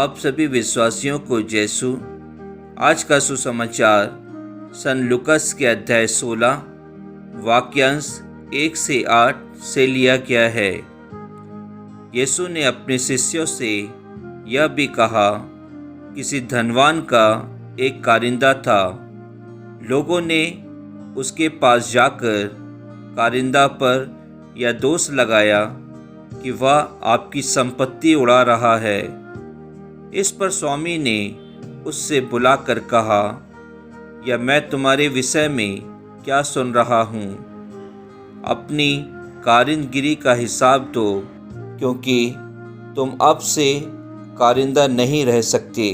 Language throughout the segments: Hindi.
आप सभी विश्वासियों को यीशु आज का सुसमाचार सन लूकास के अध्याय 16 वाक्यांश 1 से 8 से लिया गया है। यीशु ने अपने शिष्यों से यह भी कहा, किसी धनवान का एक कारिंदा था। लोगों ने उसके पास जाकर कारिंदा पर यह दोष लगाया कि वह आपकी संपत्ति उड़ा रहा है। इस पर स्वामी ने उससे बुलाकर कहा, या मैं तुम्हारे विषय में क्या सुन रहा हूँ? अपनी कारिंदगिरी का हिसाब दो, क्योंकि तुम अब से कारिंदा नहीं रह सकते।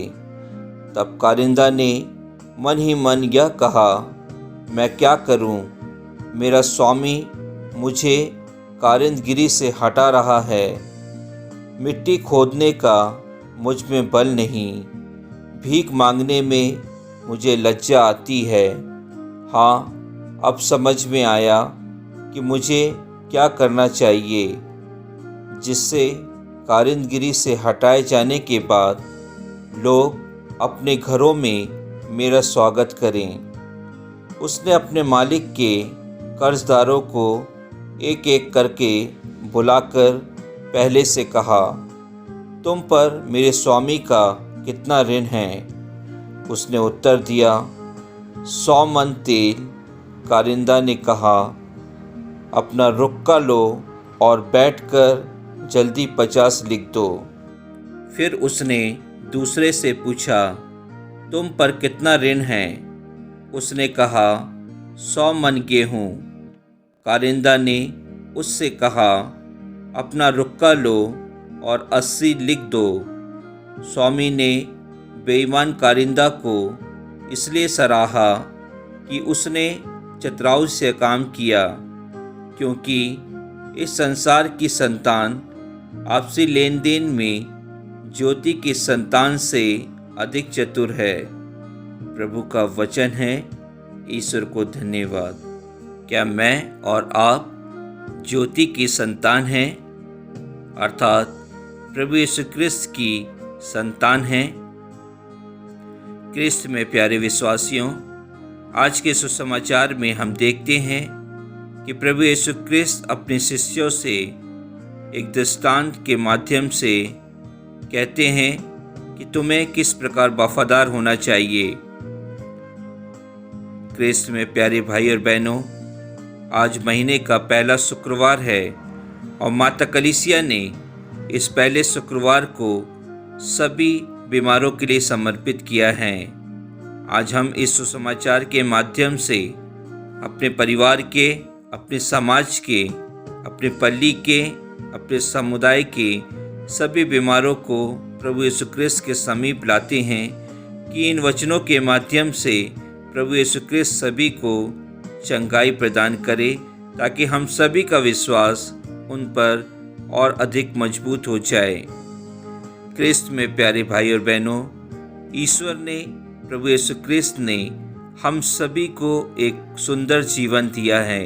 तब कारिंदा ने मन ही मन यह कहा, मैं क्या करूँ? मेरा स्वामी मुझे कारिंदगिरी से हटा रहा है। मिट्टी खोदने का मुझ में बल नहीं, भीख मांगने में मुझे लज्जा आती है। हाँ, अब समझ में आया कि मुझे क्या करना चाहिए, जिससे कारिंदगिरी से हटाए जाने के बाद लोग अपने घरों में मेरा स्वागत करें। उसने अपने मालिक के कर्जदारों को एक एक करके बुलाकर पहले से कहा, तुम पर मेरे स्वामी का कितना ऋण है? उसने उत्तर दिया, 100 मन तेल। कारिंदा ने कहा, अपना रुक्का लो और बैठकर जल्दी 50 लिख दो। फिर उसने दूसरे से पूछा, तुम पर कितना ऋण है? उसने कहा, 100 मन गेहूँ। कारिंदा ने उससे कहा, अपना रुक्का लो और 80 लिख दो। स्वामी ने बेईमान कारिंदा को इसलिए सराहा कि उसने चतुराई से काम किया, क्योंकि इस संसार की संतान आपसी लेन देन में ज्योति की संतान से अधिक चतुर है। प्रभु का वचन है। ईश्वर को धन्यवाद। क्या मैं और आप ज्योति की संतान हैं, अर्थात प्रभु यीशु क्रिस्त की संतान हैं? क्रिस्त में प्यारे विश्वासियों, आज के सुसमाचार में हम देखते हैं कि प्रभु यीशु क्रिस्त अपने शिष्यों से एक दृष्टांत के माध्यम से कहते हैं कि तुम्हें किस प्रकार वफादार होना चाहिए। क्रिस्त में प्यारे भाई और बहनों, आज महीने का पहला शुक्रवार है और माता कलीसिया ने इस पहले शुक्रवार को सभी बीमारों के लिए समर्पित किया है। आज हम इस सुसमाचार के माध्यम से अपने परिवार के, अपने समाज के, अपने पल्ली के, अपने समुदाय के सभी बीमारों को प्रभु यीशु क्रिस्त के समीप लाते हैं कि इन वचनों के माध्यम से प्रभु यीशु क्रिस्त सभी को चंगाई प्रदान करे, ताकि हम सभी का विश्वास उन पर और अधिक मजबूत हो जाए। क्रिस्त में प्यारे भाई और बहनों, ईश्वर ने, प्रभु यीशु क्रिस्त ने हम सभी को एक सुंदर जीवन दिया है,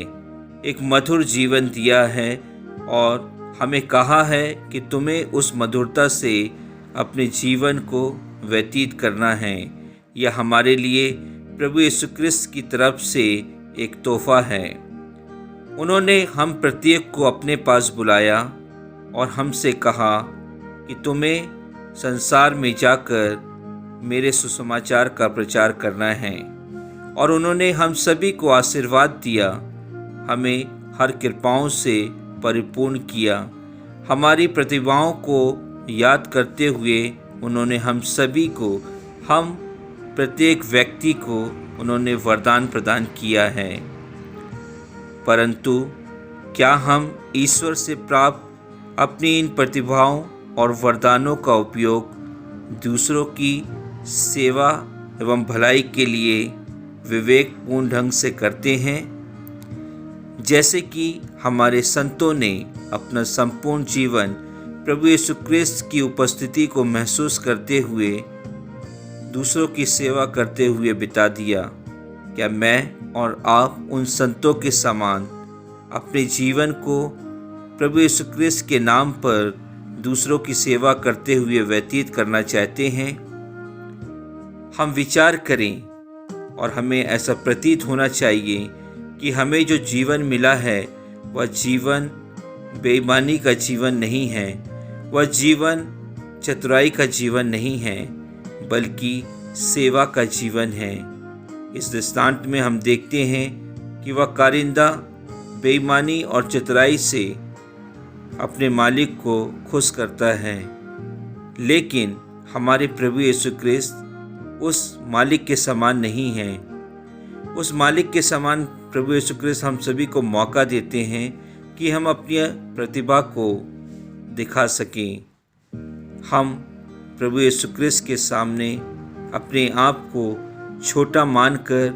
एक मधुर जीवन दिया है और हमें कहा है कि तुम्हें उस मधुरता से अपने जीवन को व्यतीत करना है। यह हमारे लिए प्रभु यीशु क्रिस्त की तरफ से एक तोहफा है। उन्होंने हम प्रत्येक को अपने पास बुलाया और हमसे कहा कि तुम्हें संसार में जाकर मेरे सुसमाचार का प्रचार करना है। और उन्होंने हम सभी को आशीर्वाद दिया, हमें हर कृपाओं से परिपूर्ण किया। हमारी प्रतिभाओं को याद करते हुए उन्होंने हम सभी को, हम प्रत्येक व्यक्ति को उन्होंने वरदान प्रदान किया है। परंतु क्या हम ईश्वर से प्राप्त अपनी इन प्रतिभाओं और वरदानों का उपयोग दूसरों की सेवा एवं भलाई के लिए विवेकपूर्ण ढंग से करते हैं? जैसे कि हमारे संतों ने अपना संपूर्ण जीवन प्रभु यीशु क्रिस्त की उपस्थिति को महसूस करते हुए, दूसरों की सेवा करते हुए बिता दिया। क्या मैं और आप उन संतों के समान अपने जीवन को प्रभु यीशु क्रिस्त के नाम पर दूसरों की सेवा करते हुए व्यतीत करना चाहते हैं, हम विचार करें और हमें ऐसा प्रतीत होना चाहिए कि हमें जो जीवन मिला है वह जीवन बेईमानी का जीवन नहीं है, वह जीवन चतुराई का जीवन नहीं है, बल्कि सेवा का जीवन है। इस दृष्टांत में हम देखते हैं कि वह कारिंदा बेईमानी और चतुराई से अपने मालिक को खुश करता है, लेकिन हमारे प्रभु यीशु क्रिस्त उस मालिक के समान नहीं है। उस मालिक के समान प्रभु यीशु क्रिस्त हम सभी को मौका देते हैं कि हम अपनी प्रतिभा को दिखा सकें। हम प्रभु यीशु क्रिस्त के सामने अपने आप को छोटा मानकर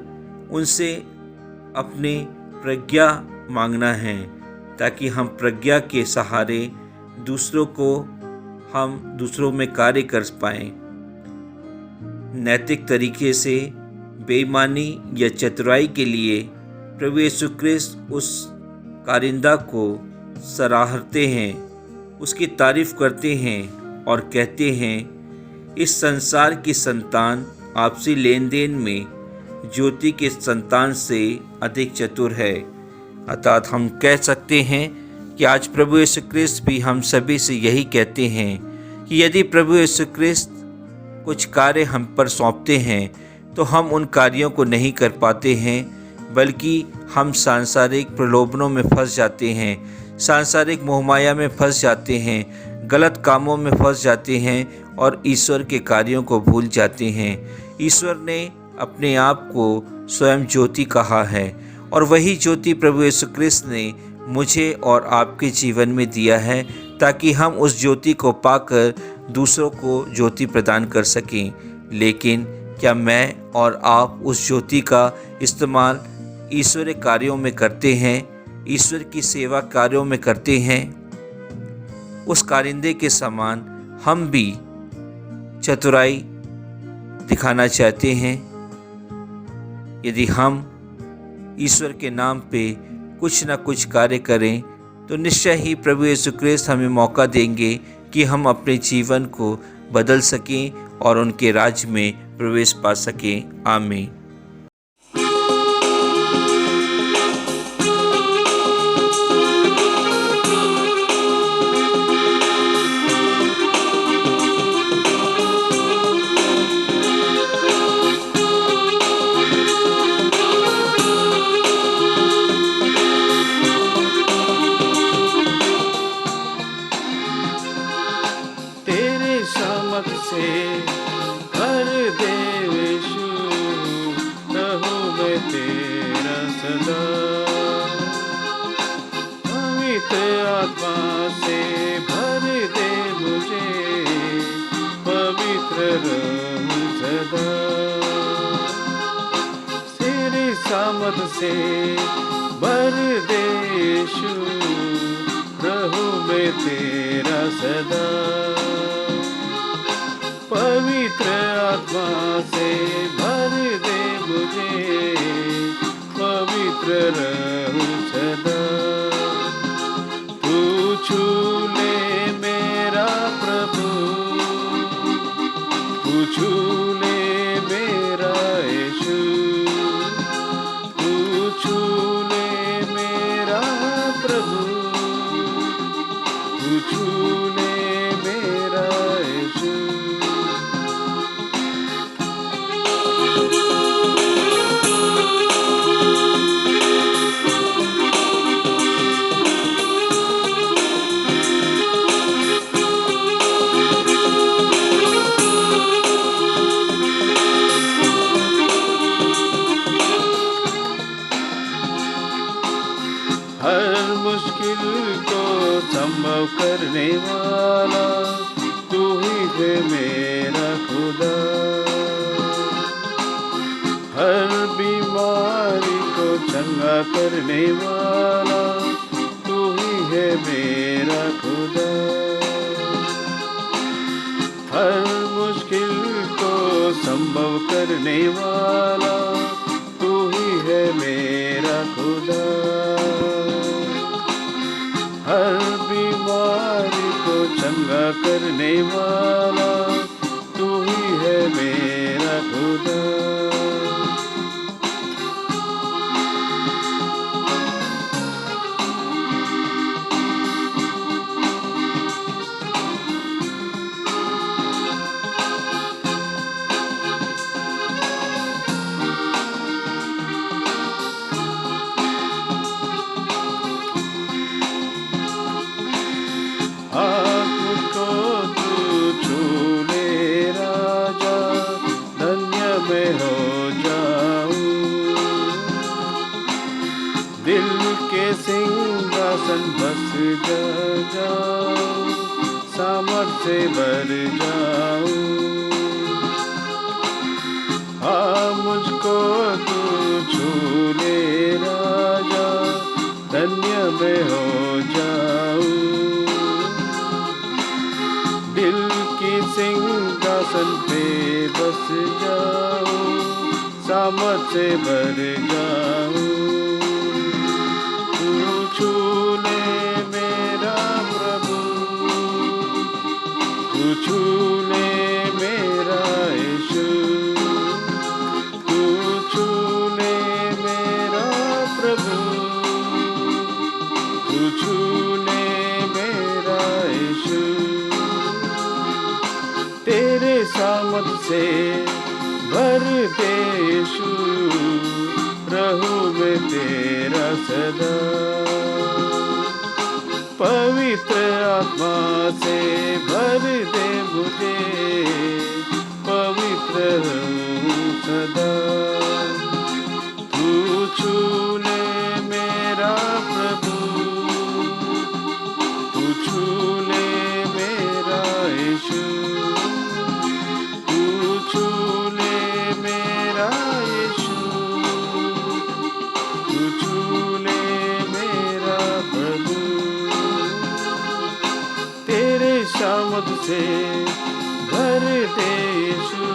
उनसे अपनी प्रज्ञा मांगना है, ताकि हम प्रज्ञा के सहारे दूसरों में कार्य कर पाएं। नैतिक तरीके से बेईमानी या चतुराई के लिए प्रभु यीशु क्रिस्त उस कारिंदा को सराहते हैं, उसकी तारीफ करते हैं और कहते हैं, इस संसार की संतान आपसी लेन देन में ज्योति के संतान से अधिक चतुर है। अर्थात हम कह सकते हैं कि आज प्रभु यीशु क्रिस्त भी हम सभी से यही कहते हैं कि यदि प्रभु यीशु क्रिस्त कुछ कार्य हम पर सौंपते हैं तो हम उन कार्यों को नहीं कर पाते हैं, बल्कि हम सांसारिक प्रलोभनों में फंस जाते हैं, सांसारिक मोहमाया में फंस जाते हैं, गलत कामों में फंस जाते हैं और ईश्वर के कार्यों को भूल जाते हैं। ईश्वर ने अपने आप को स्वयं ज्योति कहा है और वही ज्योति प्रभु यीशु क्रिस्त ने मुझे और आपके जीवन में दिया है, ताकि हम उस ज्योति को पाकर दूसरों को ज्योति प्रदान कर सकें। लेकिन क्या मैं और आप उस ज्योति का इस्तेमाल ईश्वरीय कार्यों में करते हैं, ईश्वर की सेवा कार्यों में करते हैं? उस कारिंदे के समान हम भी चतुराई दिखाना चाहते हैं। यदि हम ईश्वर के नाम पे कुछ न कुछ कार्य करें तो निश्चय ही प्रभु यीशु क्रिस्त हमें मौका देंगे कि हम अपने जीवन को बदल सकें और उनके राज्य में प्रवेश पा सकें। आमीन। से भर दे यीशु, रहूं मैं तेरा सदा। पवित्र आत्मा से भर दे मुझे, पवित्र रहूं सदा। तेरी सामर्थ से भर दे यीशु, रहूं मैं तेरा सदा। पवित्र आत्मा से भर दे मुझे, पवित्र रहूं सदा। तू छू ले मेरा प्रभु, तू छू ले मेरा यीशु, तू छू ले मेरा प्रभु, तू छू ले मेरा यीशु। हर मुश्किल को संभव करने वाला तू ही है मेरा खुदा। हर बीमारी को चंगा करने वाला तू ही है मेरा खुदा। हर मुश्किल को संभव करने वाला तू ही है मेरा खुदा। हर बीमारी को चंगा चंगा करने वाला तू ही है मेरा खुदा। आज मुझको तू छू ले राजा, धन्य मैं हो जाऊं। दिल के सिंहासन बस जाऊं, सामर्थ से भर जाऊं। हाँ मुझको तू छू ले राजा, धन्य मैं हो जाऊं। दिल की सिंहासन पे बस जाऊं, सामर्थ से भर जाऊं। तू छू ले मेरा प्रभु, तू छू ले मेरा यीशु, तू छू ले मेरा प्रभु, तू छू ले मेरा यीशु। तेरे सामर्थ से भर दे यीशु, रहूं मैं तेरा सदा। पवित्र आत्मा से भर दे मुझे, पवित्र रहूं सदा। तू छू ले मेरा प्रभु, तू छू ले मेरा यीशु, तू छू ले मेरा यीशु, तू छू ले मेरा प्रभु। तेरे सामर्थ से भर दे यीशु,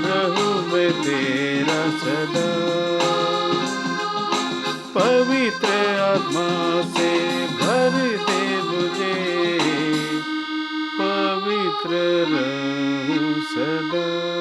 रहूं मैं तेरा सदा। पवित्र आत्मा से भर दे मुझे, पवित्र रहूं सदा।